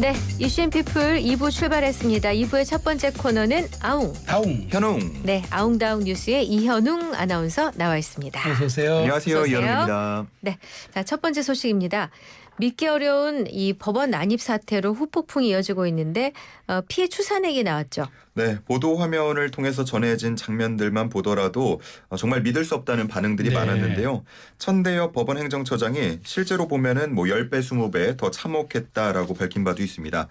네, 이슈앤피플 2부 출발했습니다. 2부의 첫 번째 코너는 아웅. 현웅. 네, 아웅다웅 뉴스의 이현웅 아나운서 나와 있습니다. 어서 오세요. 안녕하세요. 어서 오세요. 이현웅입니다. 네, 자, 첫 번째 소식입니다. 믿기 어려운 이 법원 난입 사태로 후폭풍이 이어지고 있는데 피해 추산액이 나왔죠. 네, 보도 화면을 통해서 전해진 장면들만 보더라도 정말 믿을 수 없다는 반응들이 네. 많았는데요. 천대엽 법원 행정처장이 실제로 보면은 10배, 20배 더 참혹했다라고 밝힌 바도 있습니다.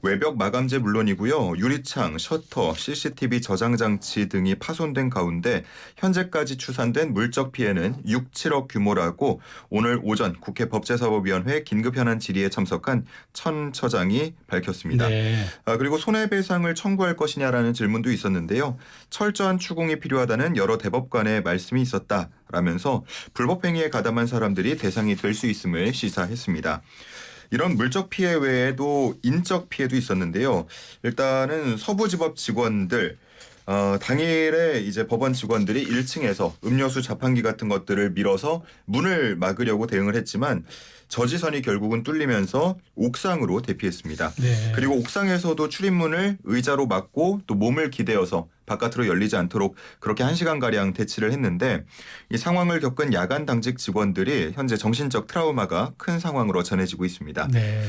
외벽 마감재 물론이고요. 유리창, 셔터, CCTV 저장 장치 등이 파손된 가운데 현재까지 추산된 물적 피해는 6, 7억 규모라고 오늘 오전 국회 법제사법위원회 긴급 현안 질의에 참석한 천 처장이 밝혔습니다. 네. 그리고 손해배상을 청구할 것이냐라는 질문도 있었는데요. 철저한 추궁이 필요하다는 여러 대법관의 말씀이 있었다라면서 불법행위에 가담한 사람들이 대상이 될 수 있음을 시사했습니다. 이런 물적 피해 외에도 인적 피해도 있었는데요. 일단은 서부지법 직원들 당일에 이제 법원 직원들이 1층에서 음료수 자판기 같은 것들을 밀어서 문을 막으려고 대응을 했지만 저지선이 결국은 뚫리면서 옥상으로 대피했습니다. 네. 그리고 옥상에서도 출입문을 의자로 막고 또 몸을 기대어서 바깥으로 열리지 않도록 그렇게 1시간가량 대치를 했는데 이 상황을 겪은 야간 당직 직원들이 현재 정신적 트라우마가 큰 상황으로 전해지고 있습니다. 네.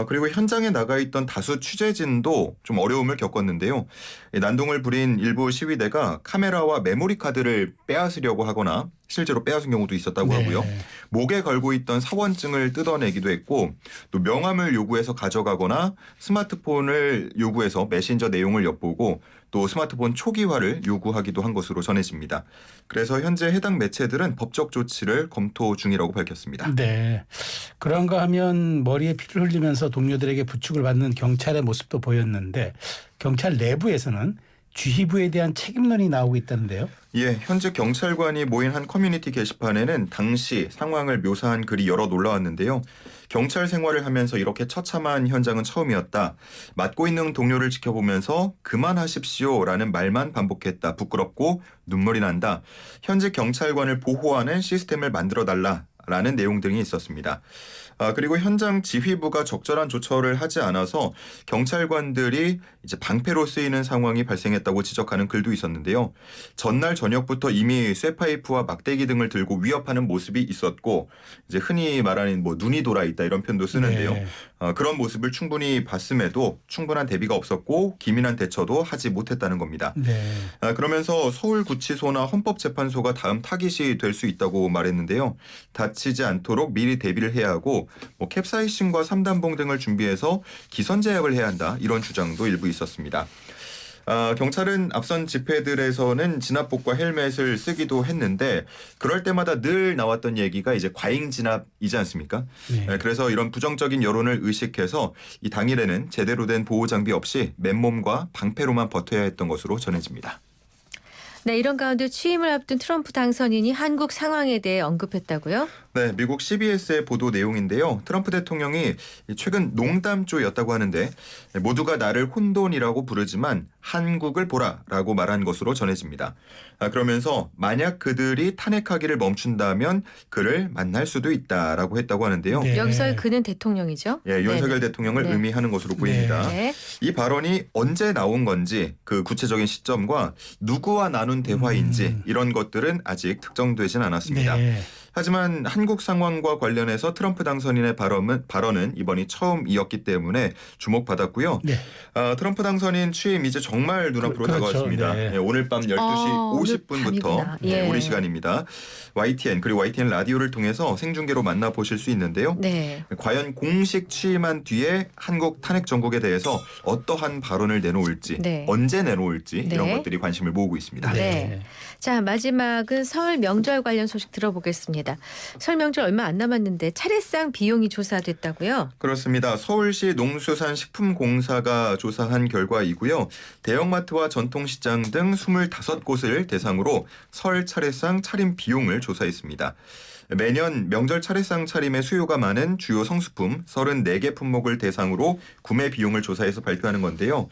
그리고 현장에 나가 있던 다수 취재진도 좀 어려움을 겪었는데요. 이 난동을 부린 일부 시위대가 카메라와 메모리 카드를 빼앗으려고 하거나 실제로 빼앗은 경우도 있었다고 네. 하고요. 목에 걸고 있던 사원증을 뜯어내기도 했고 또 명함을 요구해서 가져가거나 스마트폰을 요구해서 메신저 내용을 엿보고 또 스마트폰 초기화를 요구하기도 한 것으로 전해집니다. 그래서 현재 해당 매체들은 법적 조치를 검토 중이라고 밝혔습니다. 네. 그런가 하면 머리에 피를 흘리면서 동료들에게 부축을 받는 경찰의 모습도 보였는데 경찰 내부에서는 주휘부에 대한 책임론이 나오고 있다는데요. 예, 현직 경찰관이 모인 한 커뮤니티 게시판에는 당시 상황을 묘사한 글이 여럿 올라왔는데요. 경찰 생활을 하면서 이렇게 처참한 현장은 처음이었다. 맡고 있는 동료를 지켜보면서 그만하십시오라는 말만 반복했다. 부끄럽고 눈물이 난다. 현직 경찰관을 보호하는 시스템을 만들어달라. 라는 내용 등이 있었습니다. 그리고 현장 지휘부가 적절한 조처를 하지 않아서 경찰관들이 이제 방패로 쓰이는 상황이 발생했다고 지적하는 글도 있었는데요. 전날 저녁부터 이미 쇠파이프와 막대기 등을 들고 위협하는 모습이 있었고 이제 흔히 말하는 뭐 눈이 돌아 있다 이런 표현도 쓰는데요. 네. 그런 모습을 충분히 봤음에도 충분한 대비가 없었고 기민한 대처도 하지 못했다는 겁니다. 네. 그러면서 서울구치소나 헌법재판소가 다음 타깃이 될 수 있다고 말했는데요. 다치지 않도록 미리 대비를 해야 하고 뭐 캡사이신과 삼단봉 등을 준비해서 기선 제압을 해야 한다 이런 주장도 일부 있었습니다. 경찰은 앞선 집회들에서는 진압복과 헬멧을 쓰기도 했는데 그럴 때마다 늘 나왔던 얘기가 이제 과잉 진압이지 않습니까? 네. 그래서 이런 부정적인 여론을 의식해서 이 당일에는 제대로 된 보호 장비 없이 맨몸과 방패로만 버텨야 했던 것으로 전해집니다. 네, 이런 가운데 취임을 앞둔 트럼프 당선인이 한국 상황에 대해 언급했다고요? 네, 미국 CBS의 보도 내용인데요. 트럼프 대통령이 최근 농담조였다고 하는데 모두가 나를 혼돈이라고 부르지만 한국을 보라라고 말한 것으로 전해집니다. 그러면서 만약 그들이 탄핵하기를 멈춘다면 그를 만날 수도 있다라고 했다고 하는데요. 네. 여기서의 그는 대통령이죠? 예, 윤석열 네네. 대통령을 네. 의미하는 것으로 보입니다. 네. 이 발언이 언제 나온 건지 그 구체적인 시점과 누구와 나눈 대화인지 이런 것들은 아직 특정되진 않았습니다. 네. 하지만 한국 상황과 관련해서 트럼프 당선인의 발언은 이번이 처음이었기 때문에 주목받았고요. 네. 트럼프 당선인 취임 이제 정말 눈앞으로 그렇죠. 다가왔습니다. 네. 예, 오늘 밤 12시 오늘 50분부터 밤이구나. 예. 우리 시간입니다. YTN 그리고 YTN 라디오를 통해서 생중계로 만나보실 수 있는데요. 네. 과연 공식 취임한 뒤에 한국 탄핵 정국에 대해서 어떠한 발언을 내놓을지 네. 언제 내놓을지 네. 이런 것들이 관심을 모으고 있습니다. 네. 자, 마지막은 설 명절 관련 소식 들어보겠습니다. 설 명절 얼마 안 남았는데 차례상 비용이 조사됐다고요? 그렇습니다. 서울시 농수산식품공사가 조사한 결과이고요. 대형마트와 전통시장 등 25곳을 대상으로 설 차례상 차림 비용을 조사했습니다. 매년 명절 차례상 차림의 수요가 많은 주요 성수품 34개 품목을 대상으로 구매 비용을 조사해서 발표하는 건데요.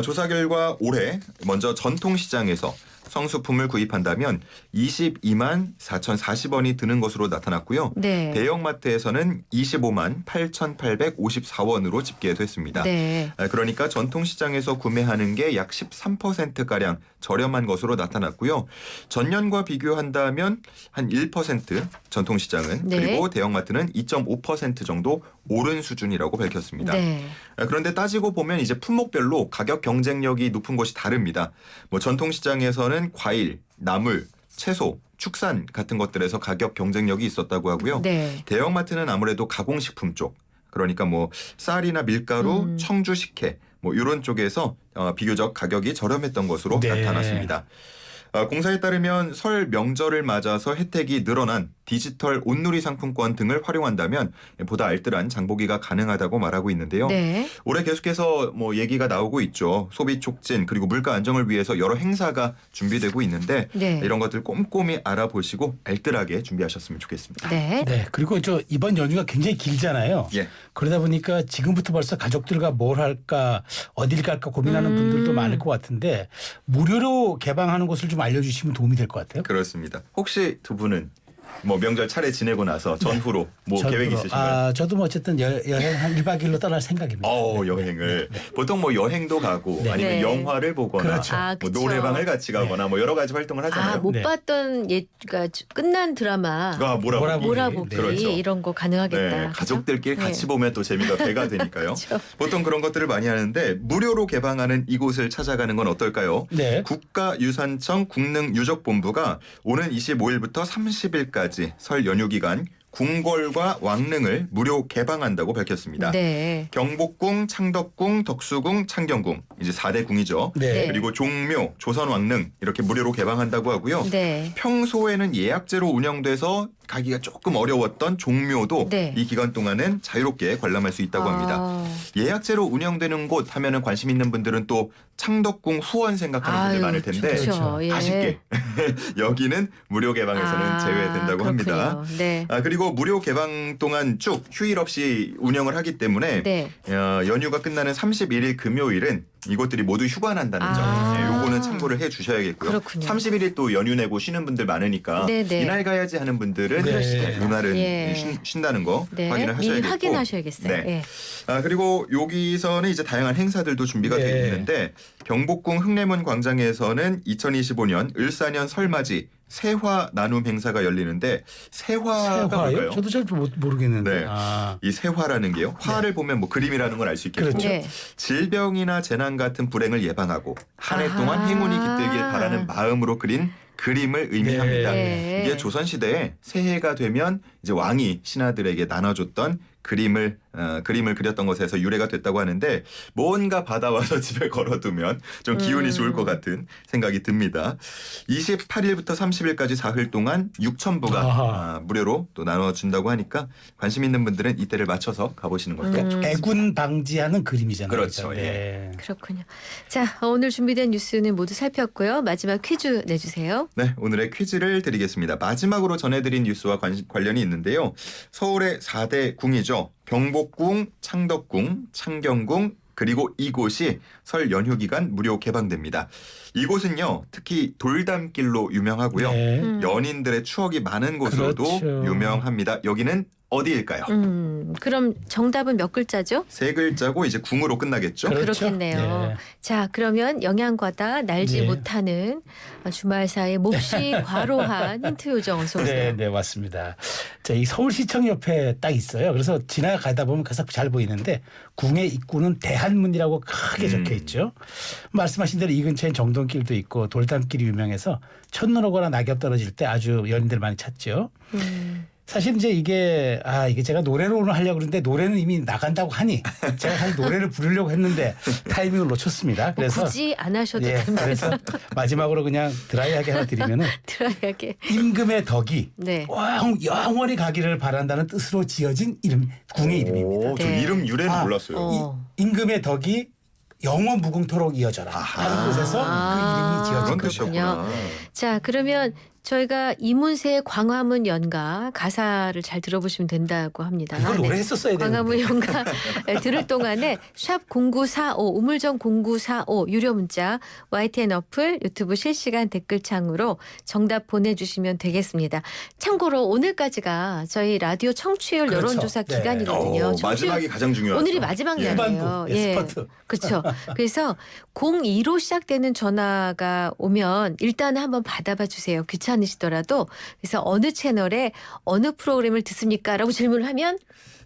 조사 결과 올해 먼저 전통시장에서 성수품을 구입한다면 22만 4,040원이 드는 것으로 나타났고요. 네. 대형마트에서는 25만 8,854원으로 집계됐습니다. 네. 그러니까 전통시장에서 구매하는 게 약 13%가량 저렴한 것으로 나타났고요. 전년과 비교한다면 한 1% 전통시장은 네. 그리고 대형마트는 2.5% 정도 오른 수준이라고 밝혔습니다. 네. 그런데 따지고 보면 이제 품목별로 가격 경쟁력이 높은 곳이 다릅니다. 뭐 전통시장에서는 과일, 나물, 채소, 축산 같은 것들에서 가격 경쟁력이 있었다고 하고요. 네. 대형마트는 아무래도 가공식품 쪽, 그러니까 뭐 쌀이나 밀가루, 청주 식혜 뭐 이런 쪽에서 비교적 가격이 저렴했던 것으로 네. 나타났습니다. 공사에 따르면 설 명절을 맞아서 혜택이 늘어난 디지털 온누리 상품권 등을 활용한다면 보다 알뜰한 장보기가 가능하다고 말하고 있는데요. 네. 올해 계속해서 뭐 얘기가 나오고 있죠. 소비 촉진 그리고 물가 안정을 위해서 여러 행사가 준비되고 있는데 네. 이런 것들 꼼꼼히 알아보시고 알뜰하게 준비하셨으면 좋겠습니다. 네. 네. 그리고 이번 연휴가 굉장히 길잖아요. 예. 그러다 보니까 지금부터 벌써 가족들과 뭘 할까 어딜 갈까 고민하는 분들도 많을 것 같은데 무료로 개방하는 곳을 좀 알려주시면 도움이 될 것 같아요. 그렇습니다. 혹시 두 분은 뭐 명절 차례 지내고 나서 전후로 뭐 전부로. 계획 있으신가요? 저도 뭐 어쨌든 여행 한 1박 2일로 떠날 생각입니다. 여행을 보통 뭐 여행도 가고 네. 아니면 네. 영화를 보거나 그렇죠. 아, 뭐 그쵸. 노래방을 같이 가거나 뭐 여러 가지 활동을 하잖아요. 못 네. 봤던 그러니까 끝난 드라마 뭐라보기. 몰아보기 그렇죠. 이런 거 가능하겠다. 네, 가족들끼리 그죠? 같이 네. 보면 또 재미가 배가 되니까요. 그렇죠. 보통 그런 것들을 많이 하는데 무료로 개방하는 이곳을 찾아가는 건 어떨까요? 네. 국가유산청 국능유적본부가 오는 25일부터 30일까지 설 연휴 기간 궁궐과 왕릉을 무료 개방한다고 밝혔습니다. 네. 경복궁, 창덕궁, 덕수궁, 창경궁 이제 4대 궁이죠. 네. 그리고 종묘, 조선왕릉 이렇게 무료로 개방한다고 하고요. 네. 평소에는 예약제로 운영돼서 가기가 조금 어려웠던 종묘도 네. 이 기간 동안은 자유롭게 관람할 수 있다고 합니다. 예약제로 운영되는 곳 하면은 관심 있는 분들은 또 창덕궁 후원 생각하는 분들 많을 텐데 좋죠. 그렇죠. 예. 아쉽게 여기는 무료 개방에서는 제외된다고 합니다. 그렇군요. 네. 그리고 무료 개방 동안 쭉 휴일 없이 운영을 하기 때문에 네. 연휴가 끝나는 31일 금요일은 이곳들이 모두 휴관한다는 점. 요거는 참고를 해 주셔야겠고요. 그렇군요. 31일 또 연휴 내고 쉬는 분들 많으니까 네네. 이날 가야지 하는 분들은 그러시죠. 이날은 예. 쉰다는 거 네. 확인을 미리 하셔야겠고. 확인하셔야겠어요. 네. 예. 그리고 여기서는 이제 다양한 행사들도 준비가 네. 되어 있는데 경복궁 흑례문 광장에서는 2025년 을사년 설맞이 세화 나눔 행사가 열리는데 세화가 세화요? 뭘까요? 저도 잘 모르겠는데. 네. 아. 이 세화라는 게요. 화를 보면 뭐 그림이라는 걸 알 수 있겠고 그렇죠. 네. 질병이나 재난 같은 불행을 예방하고 한 해 아하. 동안 행운이 깃들길 바라는 마음으로 그린 그림을 의미합니다. 네. 이게 조선 시대에 새해가 되면 이제 왕이 신하들에게 나눠줬던 그림을 그렸던 것에서 유래가 됐다고 하는데 뭔가 받아와서 집에 걸어두면 좀 기운이 좋을 것 같은 생각이 듭니다. 28일부터 30일까지 사흘 동안 6,000부가 무료로 또 나눠준다고 하니까 관심 있는 분들은 이때를 맞춰서 가보시는 것도 좋습니다. 애군 방지하는 그림이잖아요. 그렇죠. 네. 그렇군요. 자, 오늘 준비된 뉴스는 모두 살폈고요. 마지막 퀴즈 내주세요. 네, 오늘의 퀴즈를 드리겠습니다. 마지막으로 전해드린 뉴스와 관련이 있는데요. 서울의 4대 궁이죠. 경복궁, 창덕궁, 창경궁 그리고 이곳이 설 연휴 기간 무료 개방됩니다. 이곳은요. 특히 돌담길로 유명하고요. 네. 연인들의 추억이 많은 곳으로도 그렇죠. 유명합니다. 여기는 어디일까요? 그럼 정답은 몇 글자죠? 세 글자고 이제 궁으로 끝나겠죠? 그렇죠. 그렇겠네요. 네. 자, 그러면 영양과다 날지 네. 못하는 주말 사이에 몹시 과로한 힌트 요정 어서 오세요. 네, 네, 맞습니다. 자, 이 서울시청 옆에 딱 있어요. 그래서 지나가다 보면 가서 잘 보이는데 궁의 입구는 대한문이라고 크게 적혀 있죠. 말씀하신 대로 이 근처엔 정동길도 있고 돌담길이 유명해서 첫눈 오거나 낙엽 떨어질 때 아주 연인들 많이 찾죠. 사실 이제 이게 제가 노래를 오늘 하려고 그러는데 노래는 이미 나간다고 하니 제가 사실 노래를 부르려고 했는데 타이밍을 놓쳤습니다. 그래서 굳이 안 하셔도 예, 됩니다. 그래서 마지막으로 그냥 드라이하게 하나 드리면은 드라이하게. 임금의 덕이 네. 영원히 가기를 바란다는 뜻으로 지어진 궁의 이름입니다. 오, 저 네. 이름 유래는 몰랐어요. 임금의 덕이 영원 무궁토록 이어져라 하는 곳에서 그 이름이 그런 지어진 거죠. 뜻이었구나. 자, 그러면 저희가 이문세의 광화문 연가 가사를 잘 들어보시면 된다고 합니다. 이걸 네. 오래 했었어야 광화문 되는데. 연가 들을 동안에 샵 0945 우물정 0945 유료 문자 YTN 어플 유튜브 실시간 댓글창으로 정답 보내주시면 되겠습니다. 참고로 오늘까지가 저희 라디오 청취율 그렇죠. 여론조사 네. 기간이거든요. 청취율 마지막이 가장 중요하죠. 오늘이 마지막 예. 날이에요. 후반부, 스퍼트. 그렇죠. 그래서 02로 시작되는 전화가 오면 일단 한번 받아봐 주세요. 귀찮으시더라도. 그래서 어느 채널에 어느 프로그램을 듣습니까?라고 질문을 하면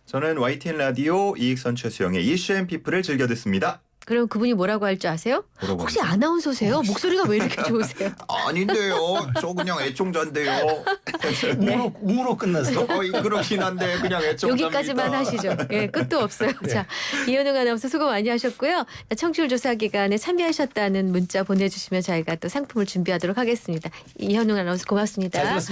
저는 YTN 라디오 이익선 최수영의 이슈앤피플을 즐겨 듣습니다. 그럼 그분이 뭐라고 할 줄 아세요? 뭐라고 혹시 합니까? 아나운서세요? 목소리가 왜 이렇게 좋으세요? 아닌데요. 저 그냥 애청자인데요. 웅으로 끝나서. 그렇긴 한데 그냥 애청자입니다. 여기까지만 하시죠. 예, 끝도 없어요. 네. 자, 이현웅 아나운서 수고 많이 하셨고요. 청취율 조사 기간에 참여하셨다는 문자 보내주시면 저희가 또 상품을 준비하도록 하겠습니다. 이현웅 아나운서 고맙습니다. 잘 들었습니다.